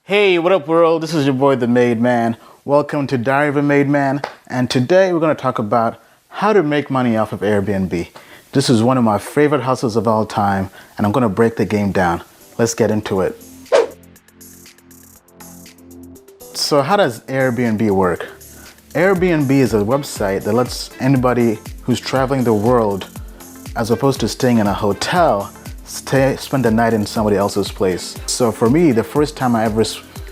Hey, what up world? This is your boy the Made Man. Welcome to Diary of a Made Man, and today we're going to talk about how to make money off of Airbnb. This is one of my favorite hustles of all time, and I'm going to break the game down. Let's get into it. So how does Airbnb work? Airbnb is a website that lets anybody who's traveling the world, as opposed to staying in a hotel, spend the night in somebody else's place. So for me, the first time I ever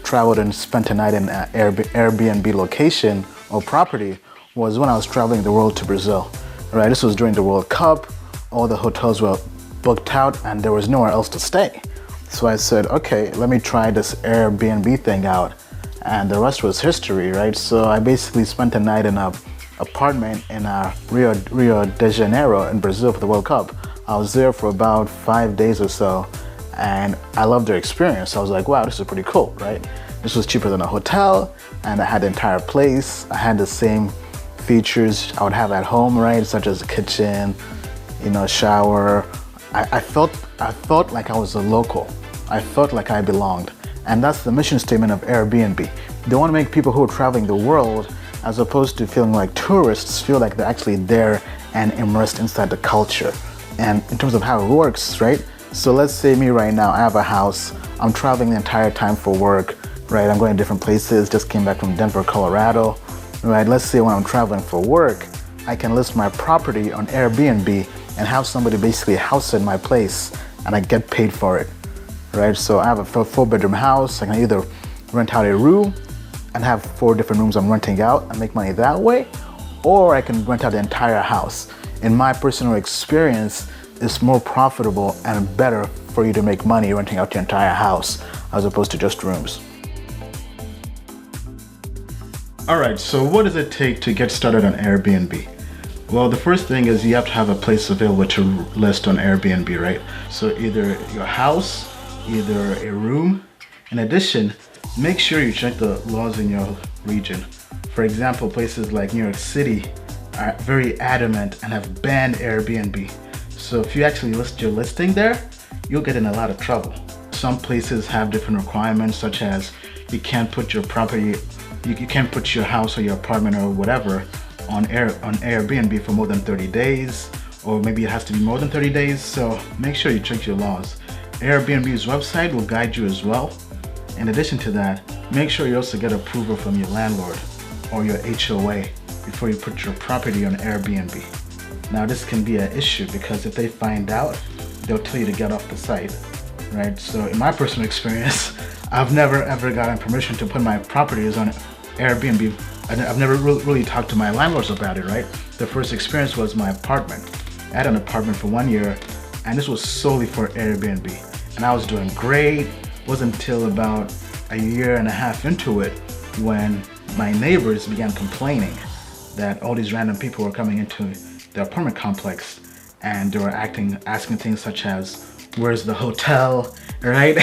traveled and spent a night in an Airbnb location or property was when I was traveling the world to Brazil. Right, this was during the World Cup. All the hotels were booked out and there was nowhere else to stay. So I said, okay, let me try this Airbnb thing out. And the rest was history, right? So I basically spent a night in an apartment in Rio de Janeiro in Brazil for the World Cup. I was there for about 5 days or so, and I loved the experience. I was like, wow, this is pretty cool, right? This was cheaper than a hotel, and I had the entire place. I had the same features I would have at home, right? Such as a kitchen, shower. I felt like I was a local. I felt like I belonged. And that's the mission statement of Airbnb. They want to make people who are traveling the world, as opposed to feeling like tourists, feel like they're actually there and immersed inside the culture. And in terms of how it works, right? So let's say me right now, I have a house. I'm traveling the entire time for work, right? I'm going to different places. Just came back from Denver, Colorado, right? Let's say when I'm traveling for work, I can list my property on Airbnb and have somebody basically house in my place, and I get paid for it, right? So I have a 4-bedroom house. I can either rent out a room and have 4 different rooms I'm renting out and make money that way, or I can rent out the entire house. In my personal experience, it's more profitable and better for you to make money renting out your entire house as opposed to just rooms. All right, so what does it take to get started on Airbnb? Well, the first thing is you have to have a place available to list on Airbnb, right? So either your house, either a room. In addition, make sure you check the laws in your region. For example, places like New York City are very adamant and have banned Airbnb. So if you actually list your listing there, you'll get in a lot of trouble. Some places have different requirements, such as you can't put your property, you can't put your house or your apartment or whatever on Airbnb for more than 30 days, or maybe it has to be more than 30 days. So make sure you check your laws. Airbnb's website will guide you as well. In addition to that, make sure you also get approval from your landlord or your HOA before you put your property on Airbnb. Now this can be an issue because if they find out, they'll tell you to get off the site, right? So in my personal experience, I've never ever gotten permission to put my properties on Airbnb. I've never really talked to my landlords about it, right? The first experience was my apartment. I had an apartment for 1 year, and this was solely for Airbnb. And I was doing great. It wasn't until about a year and a half into it when my neighbors began complaining that all these random people were coming into the apartment complex, and they were asking things such as, where's the hotel, right?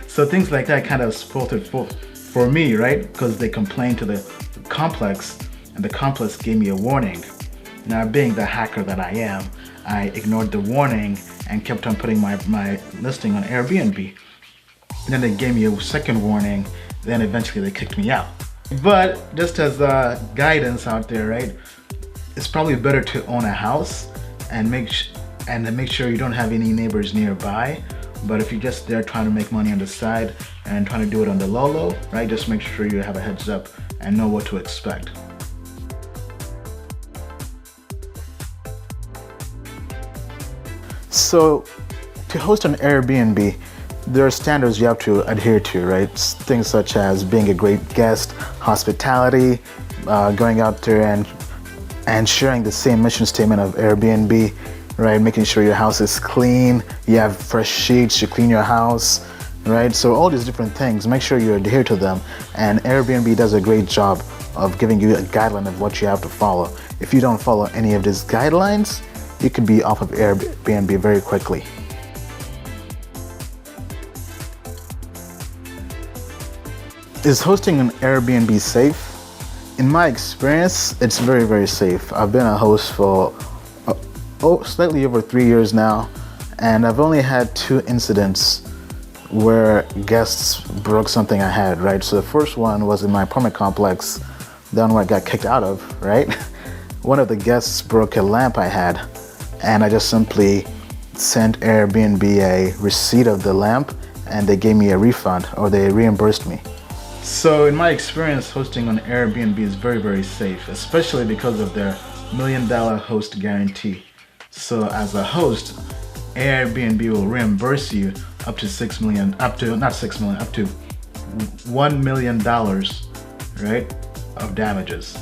So things like that kind of spoiled it for me, right? Because they complained to the complex, and the complex gave me a warning. Now, being the hacker that I am, I ignored the warning and kept on putting my listing on Airbnb. And then they gave me a second warning, then eventually they kicked me out. But just as guidance out there, right? It's probably better to own a house and make sure you don't have any neighbors nearby. But if you're just there trying to make money on the side and trying to do it on the low, right? Just make sure you have a heads up and know what to expect. So to host an Airbnb, there are standards you have to adhere to, right? Things such as being a great guest, hospitality, going out there and sharing the same mission statement of Airbnb, right? Making sure your house is clean, you have fresh sheets, you clean your house, right? So all these different things, make sure you adhere to them. And Airbnb does a great job of giving you a guideline of what you have to follow. If you don't follow any of these guidelines, you could be off of Airbnb very quickly. Is hosting an Airbnb safe? In my experience, it's very, very safe. I've been a host for slightly over 3 years now, and I've only had 2 incidents where guests broke something I had, right? So the first one was in my apartment complex, the one where I got kicked out of, right? One of the guests broke a lamp I had, and I just simply sent Airbnb a receipt of the lamp, and they gave me a refund, or they reimbursed me. So in my experience, hosting on Airbnb is very, very safe, especially because of their $1 million host guarantee. So as a host, Airbnb will reimburse you up to $1 million, right, of damages.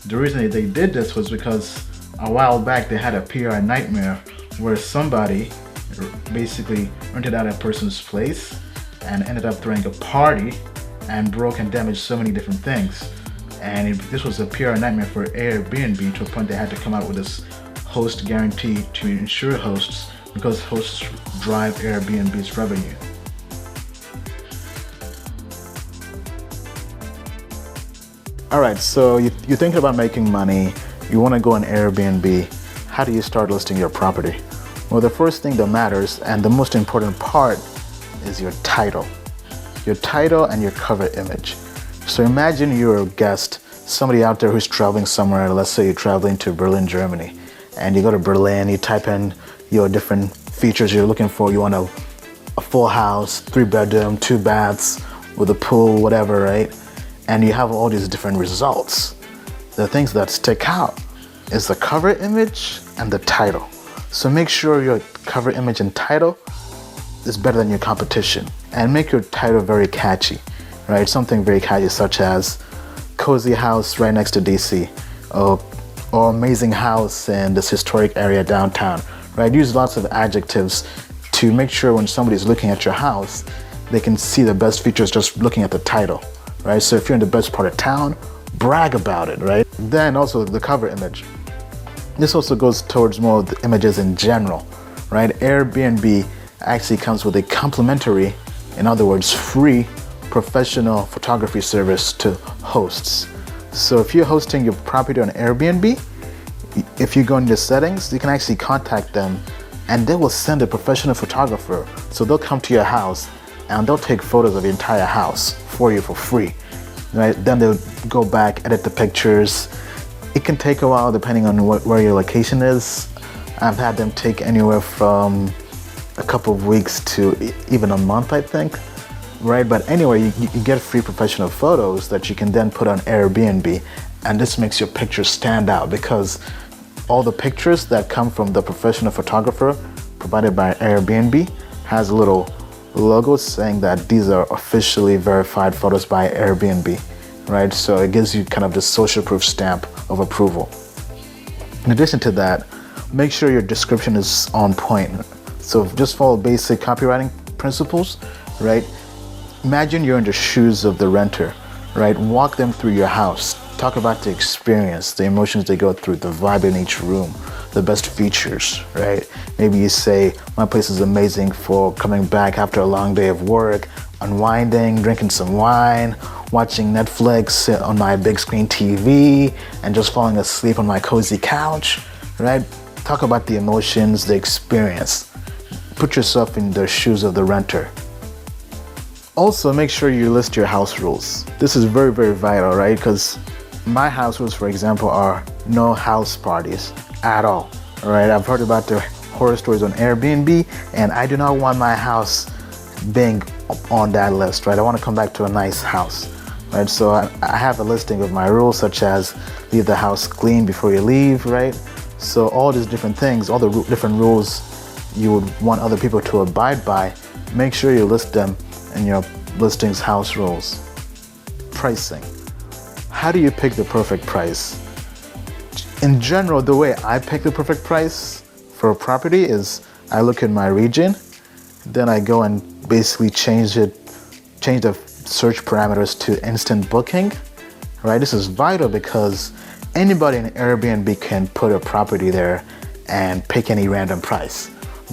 The reason they did this was because a while back they had a PR nightmare where somebody basically rented out a person's place and ended up throwing a party and broke and damaged so many different things. And this was a PR nightmare for Airbnb, to a point they had to come out with this host guarantee to ensure hosts, because hosts drive Airbnb's revenue. All right, so you're thinking about making money, you want to go on Airbnb. How do you start listing your property? Well, the first thing that matters, and the most important part, is your title. Your title and your cover image. So imagine you're a guest, somebody out there who's traveling somewhere. Let's say you're traveling to Berlin, Germany, and you go to Berlin, you type in your different features you're looking for. You want a full house, 3-bedroom, 2 baths with a pool, whatever, right? And you have all these different results. The things that stick out is the cover image and the title. So make sure your cover image and title is better than your competition, and make your title very catchy, right? Something very catchy, such as cozy house right next to DC, or amazing house in this historic area downtown, right? Use lots of adjectives to make sure when somebody's looking at your house, they can see the best features just looking at the title, right? So if you're in the best part of town, brag about it, right? Then also the cover image. This also goes towards more of the images in general, right? Airbnb actually comes with a complimentary, in other words, free professional photography service to hosts. So if you're hosting your property on Airbnb, if you go into settings, you can actually contact them and they will send a professional photographer. So they'll come to your house and they'll take photos of the entire house for you for free, right? Then they'll go back, edit the pictures. It can take a while depending on where your location is. I've had them take anywhere from a couple of weeks to even a month, I think, right? But anyway, you get free professional photos that you can then put on Airbnb, and this makes your pictures stand out, because all the pictures that come from the professional photographer provided by Airbnb has a little logo saying that these are officially verified photos by Airbnb, right? So it gives you kind of this social proof stamp of approval. In addition to that, make sure your description is on point. So just follow basic copywriting principles, right? Imagine you're in the shoes of the renter, right? Walk them through your house. Talk about the experience, the emotions they go through, the vibe in each room, the best features, right? Maybe you say, my place is amazing for coming back after a long day of work, unwinding, drinking some wine, watching Netflix on my big screen TV, and just falling asleep on my cozy couch, right? Talk about the emotions, the experience. Put yourself in the shoes of the renter. Also, make sure you list your house rules. This is very, very vital, right? Because my house rules, for example, are no house parties at all right? I've heard about the horror stories on Airbnb, and I do not want my house being on that list, right? I want to come back to a nice house, right? So I have a listing of my rules, such as leave the house clean before you leave, right? So all these different things, all the different rules you would want other people to abide by, make sure you list them in your listings house rules. Pricing. How do you pick the perfect price? In general, the way I pick the perfect price for a property is I look in my region, then I go and basically change the search parameters to instant booking, right? This is vital because anybody in Airbnb can put a property there and pick any random price.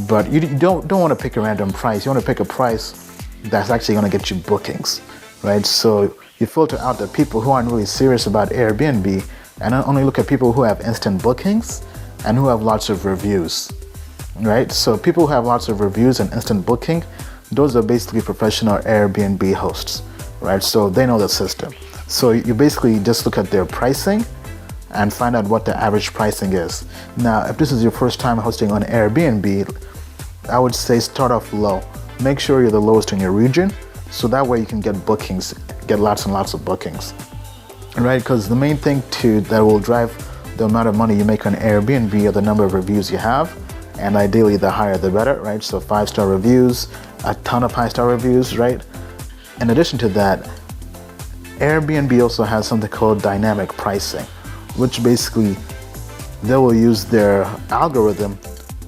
But you don't want to pick a random price. You want to pick a price that's actually going to get you bookings, right? So you filter out the people who aren't really serious about Airbnb and only look at people who have instant bookings and who have lots of reviews, right? So people who have lots of reviews and instant booking, those are basically professional Airbnb hosts, right? So they know the system. So you basically just look at their pricing and find out what the average pricing is. Now, if this is your first time hosting on Airbnb, I would say start off low. Make sure you're the lowest in your region, so that way you can get bookings, get lots and lots of bookings, right? Because the main thing that will drive the amount of money you make on Airbnb are the number of reviews you have, and ideally the higher the better, right? So 5-star reviews, a ton of 5-star reviews, right? In addition to that, Airbnb also has something called dynamic pricing, which basically they will use their algorithm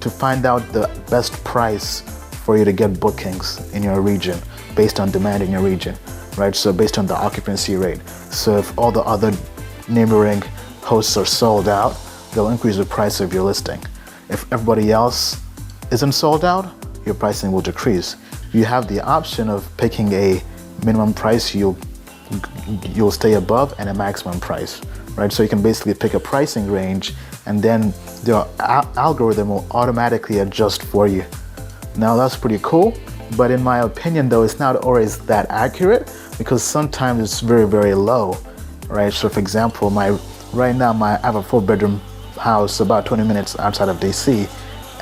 to find out the best price for you to get bookings in your region based on demand in your region, right? So based on the occupancy rate. So if all the other neighboring hosts are sold out, they'll increase the price of your listing. If everybody else isn't sold out, your pricing will decrease. You have the option of picking a minimum price you'll stay above and a maximum price, right? So you can basically pick a pricing range, and then the algorithm will automatically adjust for you. Now that's pretty cool, but in my opinion though, it's not always that accurate, because sometimes it's very, very low, right? So for example, right now I have a 4-bedroom house about 20 minutes outside of DC,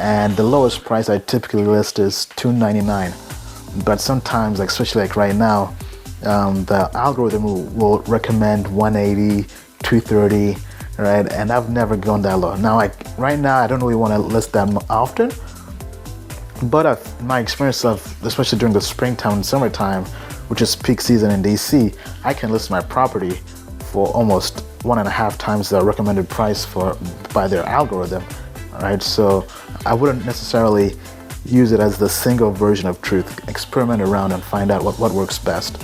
and the lowest price I typically list is $299. But sometimes, especially like right now, the algorithm will recommend 180, 230, right? And I've never gone that low. Now, right now, I don't really want to list that often, but my experience especially during the springtime and summertime, which is peak season in DC, I can list my property for almost 1.5 times the recommended price by their algorithm, right? So I wouldn't necessarily use it as the single version of truth. Experiment around and find out what works best.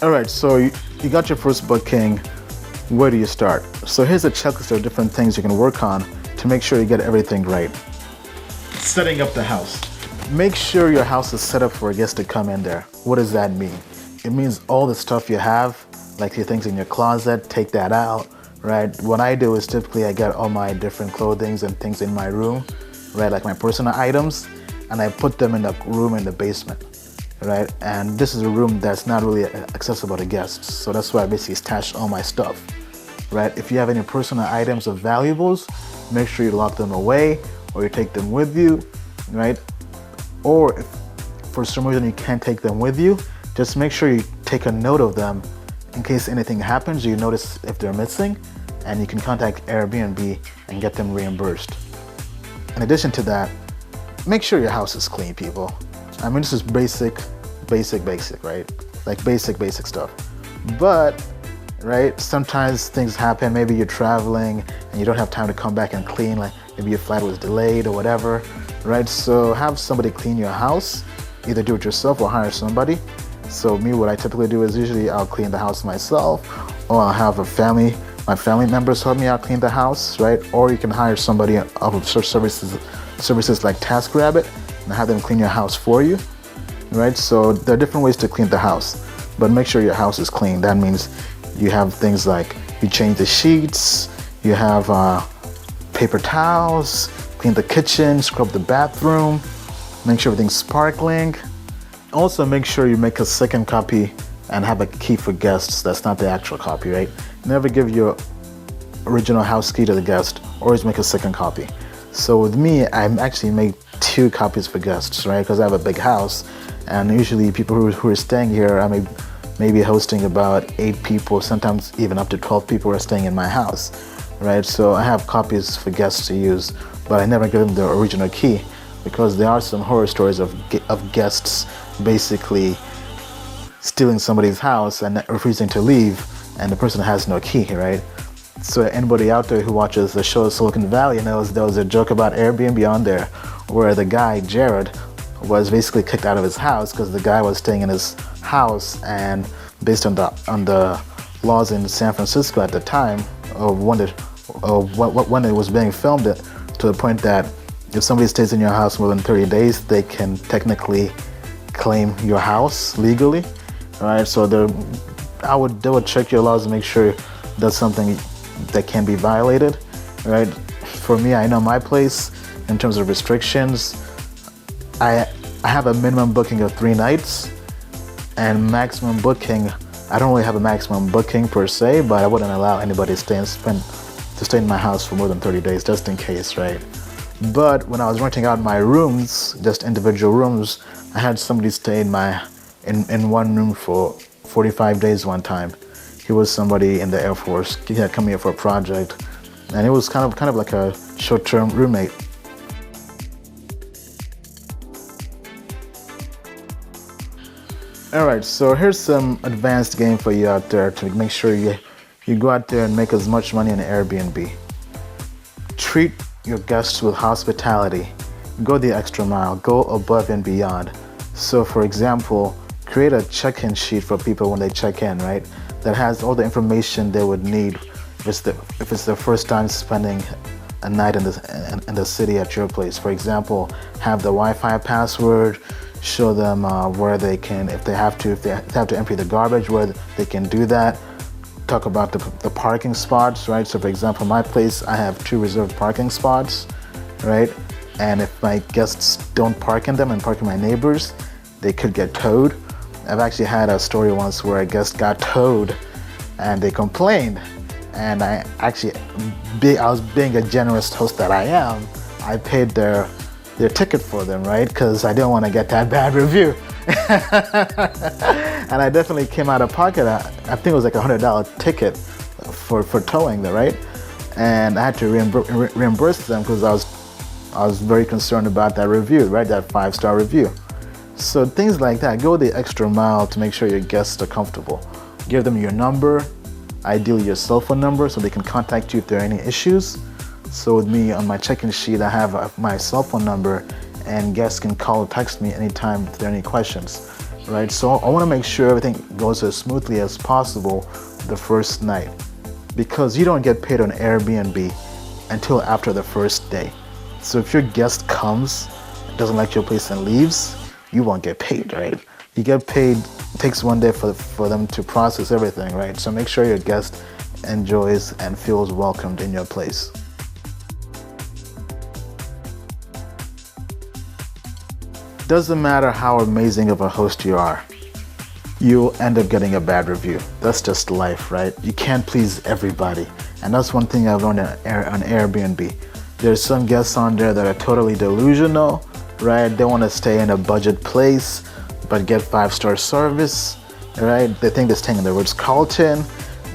All right, so you got your first booking. Where do you start? So here's a checklist of different things you can work on to make sure you get everything right. Setting up the house. Make sure your house is set up for a guest to come in there. What does that mean? It means all the stuff you have, like your things in your closet, take that out, right? What I do is typically I get all my different clothings and things in my room, right? Like my personal items, and I put them in the room in the basement, right? And this is a room that's not really accessible to guests. So that's why I basically stash all my stuff, right? If you have any personal items or valuables, make sure you lock them away or you take them with you, right? Or if for some reason you can't take them with you, just make sure you take a note of them in case anything happens, you notice if they're missing, and you can contact Airbnb and get them reimbursed. In addition to that, make sure your house is clean, people. I mean, this is basic, right? Like basic stuff. But, right, sometimes things happen. Maybe you're traveling and you don't have time to come back and clean, like maybe your flight was delayed or whatever, right? So have somebody clean your house, either do it yourself or hire somebody. So me, what I typically do is usually I'll clean the house myself, or I'll have my family members help me out clean the house, right? Or you can hire somebody off of search services like TaskRabbit and have them clean your house for you, right? So there are different ways to clean the house, but make sure your house is clean. That means you have things like you change the sheets, you have paper towels, clean the kitchen, scrub the bathroom, make sure everything's sparkling. Also, make sure you make a second copy and have a key for guests that's not the actual copy, right? Never give your original house key to the guest, always make a second copy. So with me, I actually make 2 copies for guests, right? Because I have a big house, and usually people who are staying here, I may be hosting about 8 people, sometimes even up to 12 people are staying in my house, right? So I have copies for guests to use, but I never give them the original key, because there are some horror stories of guests basically stealing somebody's house and refusing to leave, and the person has no key, right? So anybody out there who watches the show Silicon Valley knows there was a joke about Airbnb on there where the guy, Jared, was basically kicked out of his house because the guy was staying in his house, and based on the laws in San Francisco at the time, when it was being filmed, to the point that if somebody stays in your house more than 30 days, they can technically claim your house legally, right? So they would check your laws and make sure that's something that can be violated, right? for me, I know my place in terms of restrictions. I have a minimum booking of 3 nights, and maximum booking. I don't really have a maximum booking per se, but I wouldn't allow anybody to stay in my house for more than 30 days, just in case, right? But when I was renting out my rooms, just individual rooms, I had somebody stay in one room for 45 days one time. He was somebody in the Air Force. He had come here for a project, and it was kind of like a short-term roommate. All right, so here's some advanced game for you out there to make sure you go out there and make as much money on Airbnb. Treat your guests with hospitality. Go the extra mile. Go above and beyond. So, for example, create a check-in sheet for people when they check in, right? That has all the information they would need if it's their first time spending a night in the city at your place. For example, have the Wi-Fi password. Show them where they can, if they have to empty the garbage, where they can do that. Talk about the parking spots, right? So for example, my place, I have 2 reserved parking spots, right? And if my guests don't park in them and park in my neighbors, they could get towed. I've actually had a story once where a guest got towed and they complained. And I was being a generous host that I am, I paid their ticket for them, right? Because I didn't want to get that bad review. And I definitely came out of pocket. I think it was like $100 ticket for towing them, right? And I had to reimburse them because I was very concerned about that review, right? That 5-star review. So things like that, go the extra mile to make sure your guests are comfortable. Give them your number, ideally your cell phone number, so they can contact you if there are any issues. So with me on my check-in sheet, I have my cell phone number, and guests can call or text me anytime if there are any questions, right? So I want to make sure everything goes as smoothly as possible the first night, because you don't get paid on Airbnb until after the first day. So if your guest comes, doesn't like your place and leaves, you won't get paid, right? You get paid, it takes 1 day for them to process everything, right? So make sure your guest enjoys and feels welcomed in your place. Doesn't matter how amazing of a host you are, you'll end up getting a bad review. That's just life, right? You can't please everybody. And that's one thing I've learned on Airbnb. There's some guests on there that are totally delusional, right? They want to stay in a budget place, but get 5-star service, right? They think they're staying in the Ritz-Carlton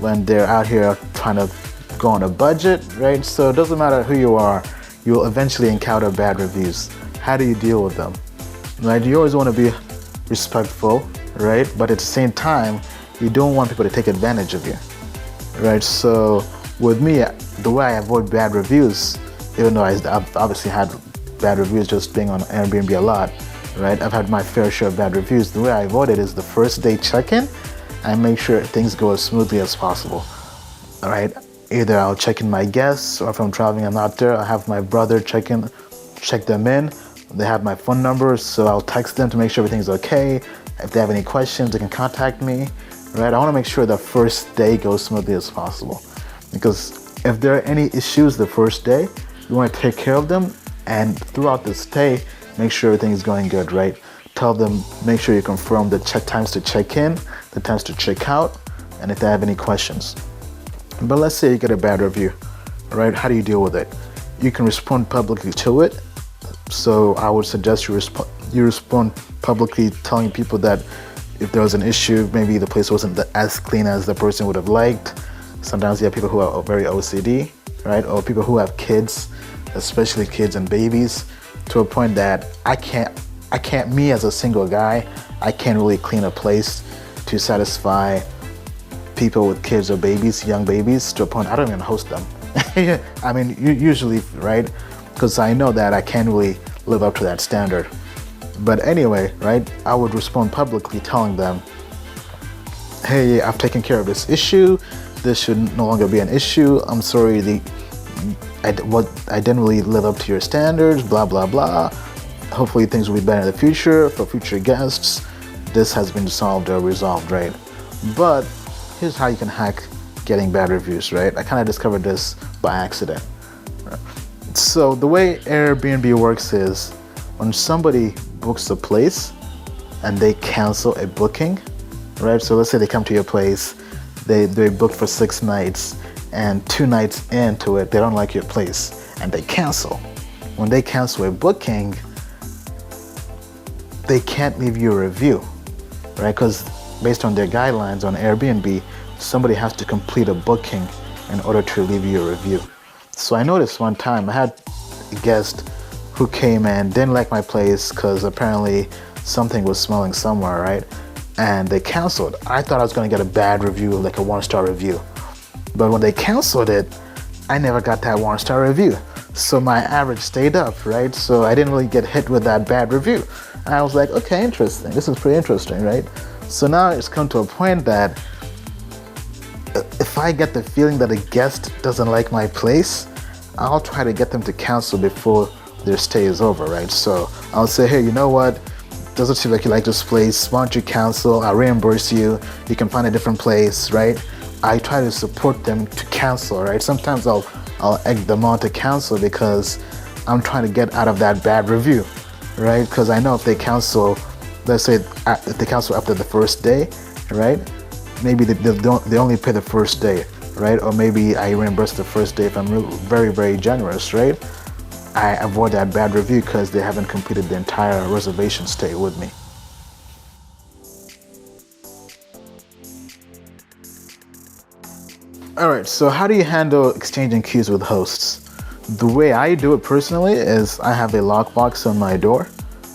when they're out here trying to go on a budget, right? So it doesn't matter who you are, you'll eventually encounter bad reviews. How do you deal with them? Right? You always want to be respectful, right? But at the same time, you don't want people to take advantage of you, right? So with me, the way I avoid bad reviews, even though I've obviously had bad reviews just being on Airbnb a lot, right? I've had my fair share of bad reviews. The way I avoid it is the first day check-in, I make sure things go as smoothly as possible, all right? Either I'll check in my guests, or if I'm traveling, I'm not there, I'll have my brother check them in. They have my phone number, so I'll text them to make sure everything's okay. If they have any questions, they can contact me, right? I want to make sure the first day goes smoothly as possible, because if there are any issues the first day, you want to take care of them, and throughout the stay, make sure everything is going good, right? Tell them, make sure you confirm the times to check in, the times to check out, and if they have any questions. But let's say you get a bad review, right? How do you deal with it? You can respond publicly to it. So I would suggest you respond publicly, telling people that if there was an issue, maybe the place wasn't as clean as the person would have liked. Sometimes you have people who are very OCD, right? Or people who have kids, especially kids and babies, to a point that I can't, me as a single guy, I can't really clean a place to satisfy people with kids or babies, young babies, to a point I don't even host them. I mean, usually, right? Because I know that I can't really live up to that standard. But anyway, right, I would respond publicly telling them, hey, I've taken care of this issue. This should no longer be an issue. I'm sorry, I didn't really live up to your standards, blah, blah, blah. Hopefully things will be better in the future for future guests. This has been solved or resolved, right? But here's how you can hack getting bad reviews, right? I kind of discovered this by accident. So the way Airbnb works is when somebody books a place and they cancel a booking, right? So let's say they come to your place, they booked for 6 nights, and 2 nights into it, they don't like your place and they cancel. When they cancel a booking, they can't leave you a review, right? Because based on their guidelines on Airbnb, somebody has to complete a booking in order to leave you a review. So I noticed one time I had a guest who came and didn't like my place because apparently something was smelling somewhere, right? And they canceled. I thought I was gonna get a bad review, like a 1-star review. But when they canceled it, I never got that 1-star review. So my average stayed up, right? So I didn't really get hit with that bad review. And I was like, okay, interesting. This is pretty interesting, right? So now it's come to a point that if I get the feeling that a guest doesn't like my place, I'll try to get them to cancel before their stay is over, right? So I'll say, hey, you know what? Doesn't seem like you like this place. Why don't you cancel? I'll reimburse you. You can find a different place, right? I try to support them to cancel, right? Sometimes I'll egg them on to cancel because I'm trying to get out of that bad review, right? Because I know if they cancel, let's say if they cancel after the first day, right? Maybe they only pay the first day, right? Or maybe I reimburse the first day if I'm very, very generous, right? I avoid that bad review because they haven't completed the entire reservation stay with me. All right, so how do you handle exchanging keys with hosts? The way I do it personally is I have a lockbox on my door,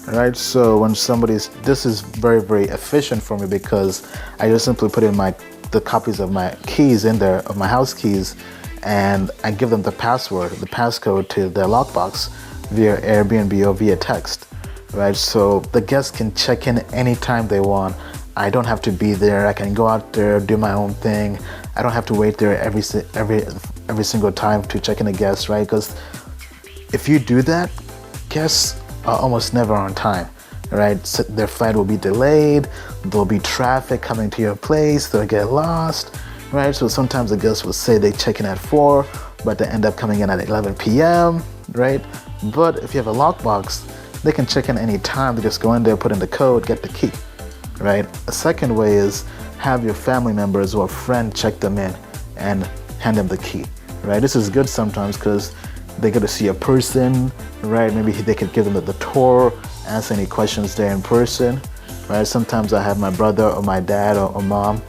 right? So when this is very, very efficient for me because I just simply put in the copies of my keys in there, of my house keys, and I give them the passcode to their lockbox via Airbnb or via text, right? So the guests can check in anytime they want. I don't have to be there. I can go out there, do my own thing. I don't have to wait there every single time to check in a guest, right? Because if you do that, guests are almost never on time, right? So their flight will be delayed. There'll be traffic coming to your place. They'll get lost, right? So sometimes the guests will say they check in at 4, but they end up coming in at 11 p.m., right? But if you have a lockbox, they can check in any time. They just go in there, put in the code, get the key, right? A second way is have your family members or a friend check them in and hand them the key, right? This is good sometimes because they get to see a person, right? Maybe they could give them the tour, answer any questions there in person, right? Sometimes I have my brother or my dad or mom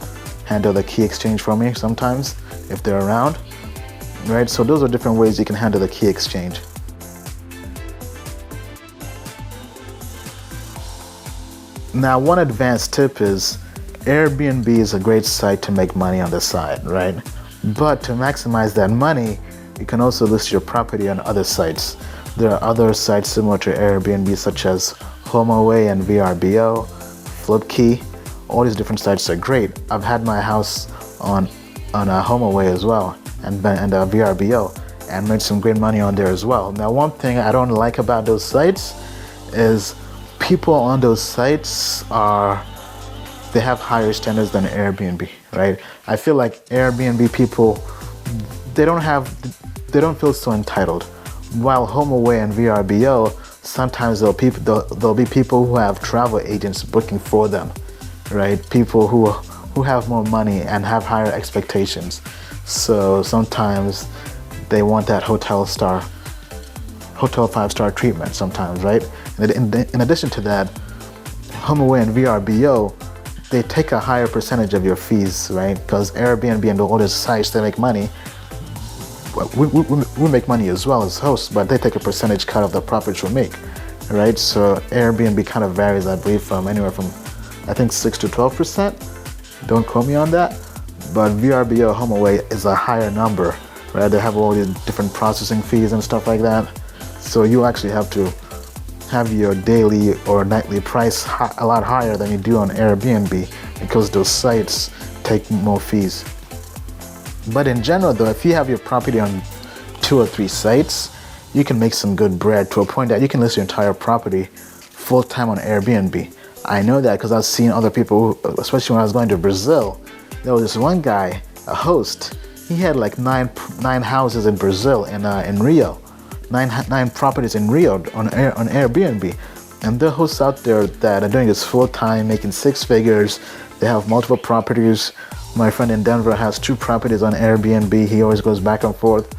handle the key exchange for me sometimes if they're around, right? So those are different ways you can handle the key exchange. Now, one advanced tip is Airbnb is a great site to make money on the side, right? But to maximize that money, you can also list your property on other sites. There are other sites similar to Airbnb such as HomeAway and VRBO, Flipkey. All these different sites are great. I've had my house on a HomeAway as well and VRBO and made some great money on there as well. Now, one thing I don't like about those sites is people on those sites they have higher standards than Airbnb, right? I feel like Airbnb people, they don't feel so entitled. While HomeAway and VRBO, sometimes there'll be people who have travel agents booking for them, right? People who have more money and have higher expectations. So sometimes they want that hotel 5-star treatment sometimes, right? In addition to that, HomeAway and VRBO, they take a higher percentage of your fees, right? Because Airbnb and all these sites, they make money. We make money as well as hosts, but they take a percentage cut of the profits we make, right? So Airbnb kind of varies, I believe, from anywhere from, I think, 6 to 12%. Don't quote me on that. But VRBO, HomeAway is a higher number, right? They have all these different processing fees and stuff like that. So you actually have to have your daily or nightly price a lot higher than you do on Airbnb because those sites take more fees. But in general though, if you have your property on 2 or 3 sites, you can make some good bread to a point that you can list your entire property full time on Airbnb. I know that because I've seen other people, especially when I was going to Brazil, there was this one guy, a host, he had like nine houses in Brazil, in Rio, nine properties in Rio on Airbnb. And there are hosts out there that are doing this full time, making six figures. They have multiple properties. My friend in Denver has 2 properties on Airbnb. He always goes back and forth.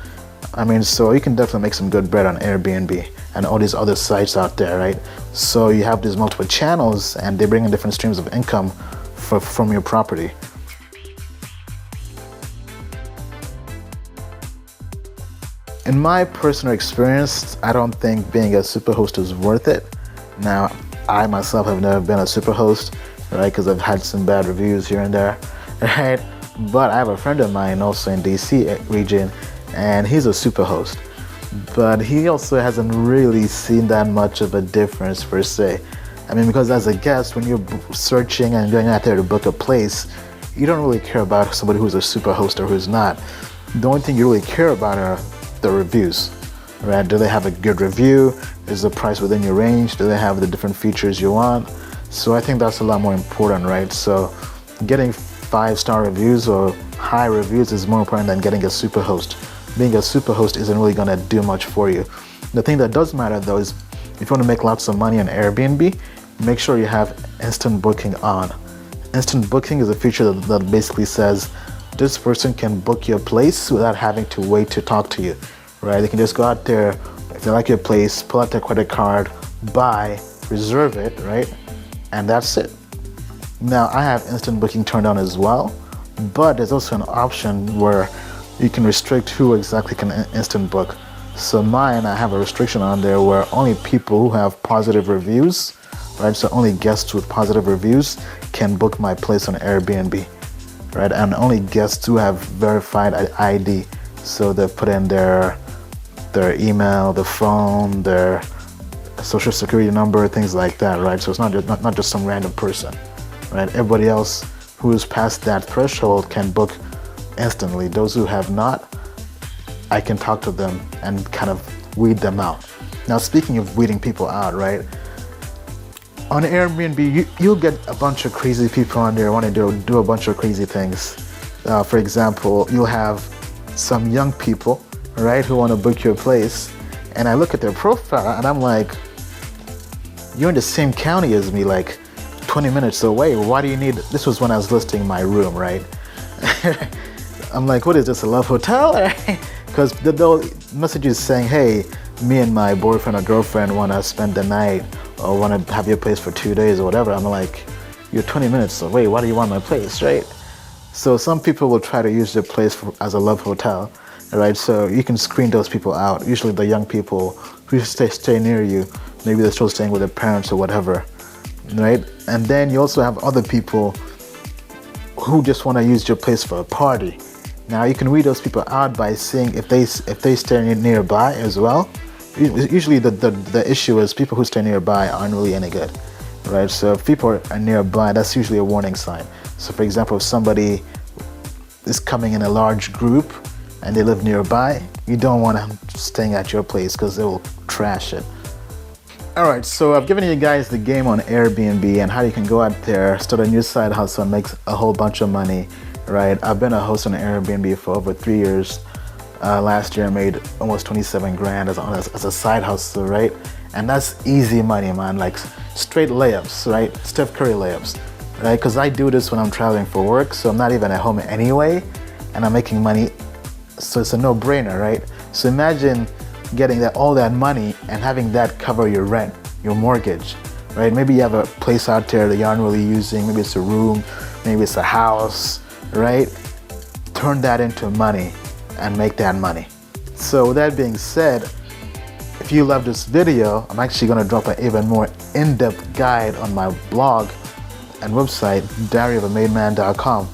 I mean, so you can definitely make some good bread on Airbnb and all these other sites out there, right? So you have these multiple channels and they bring in different streams of income from your property. In my personal experience, I don't think being a Superhost is worth it. Now, I myself have never been a Superhost, right? Because I've had some bad reviews here and there, right? But I have a friend of mine also in DC region, and he's a Superhost. But he also hasn't really seen that much of a difference per se. I mean, because as a guest, when you're searching and going out there to book a place, you don't really care about somebody who's a Superhost or who's not. The only thing you really care about are the reviews, right? Do they have a good review? Is the price within your range? Do they have the different features you want? So I think that's a lot more important, right? So getting 5-star reviews or high reviews is more important than getting a Superhost. Being a Superhost isn't really gonna do much for you. The thing that does matter though is if you want to make lots of money on Airbnb, make sure you have instant booking on. Instant booking is a feature that basically says this person can book your place without having to wait to talk to you, right? They can just go out there, if they like your place, pull out their credit card, buy, reserve it, right? And that's it. Now, I have instant booking turned on as well, but there's also an option where you can restrict who exactly can instant book. So mine, I have a restriction on there where only people who have positive reviews, right? So only guests with positive reviews can book my place on Airbnb, right? And only guests who have verified ID. So they put in their email, their phone, their social security number, things like that, right? So it's not just some random person, right? Everybody else who's past that threshold can book instantly. Those who have not, I can talk to them and kind of weed them out. Now, speaking of weeding people out, right? On Airbnb, you'll get a bunch of crazy people on there wanting to do a bunch of crazy things. For example, you'll have some young people, right, who want to book your place, and I look at their profile and I'm like, you're in the same county as me, like 20 minutes away. Why do you need, this was when I was listing my room, right? I'm like, what is this, a love hotel? Because they'll messages saying, hey, me and my boyfriend or girlfriend want to spend the night or want to have your place for 2 days or whatever. I'm like, you're 20 minutes away, why do you want my place, right? So some people will try to use their place as a love hotel, right? So you can screen those people out. Usually the young people who stay near you, maybe they're still staying with their parents or whatever, right? And then you also have other people who just want to use your place for a party. Now you can weed those people out by seeing if they stay nearby as well. Usually the issue is people who stay nearby aren't really any good, right? So if people are nearby, that's usually a warning sign. So for example, if somebody is coming in a large group and they live nearby, you don't want them staying at your place because they will trash it. All right, so I've given you guys the game on Airbnb and how you can go out there, start a new side hustle and make a whole bunch of money, right? I've been a host on Airbnb for over 3 years. Last year I made almost 27 grand as a side hustle, right? And that's easy money, man, like straight layups, right? Steph Curry layups, right? Because I do this when I'm traveling for work, so I'm not even at home anyway, and I'm making money, so it's a no-brainer, right? So imagine getting all that money and having that cover your rent, your mortgage, right? Maybe you have a place out there that you aren't really using, maybe it's a room, maybe it's a house, right? Turn that into money and make that money. So with that being said, if you love this video, I'm actually gonna drop an even more in-depth guide on my blog and website, diaryofamadman.com.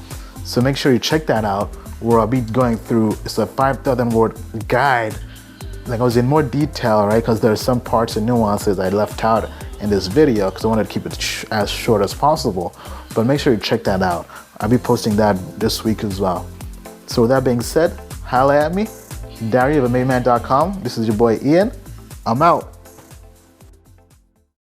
So make sure you check that out, where I'll be going through, it's a 5,000 word guide. Like I was in more detail, right? Because there are some parts and nuances I left out in this video because I wanted to keep it as short as possible. But make sure you check that out. I'll be posting that this week as well. So with that being said, holla at me, diaryofamadman.com. This is your boy Ian. I'm out.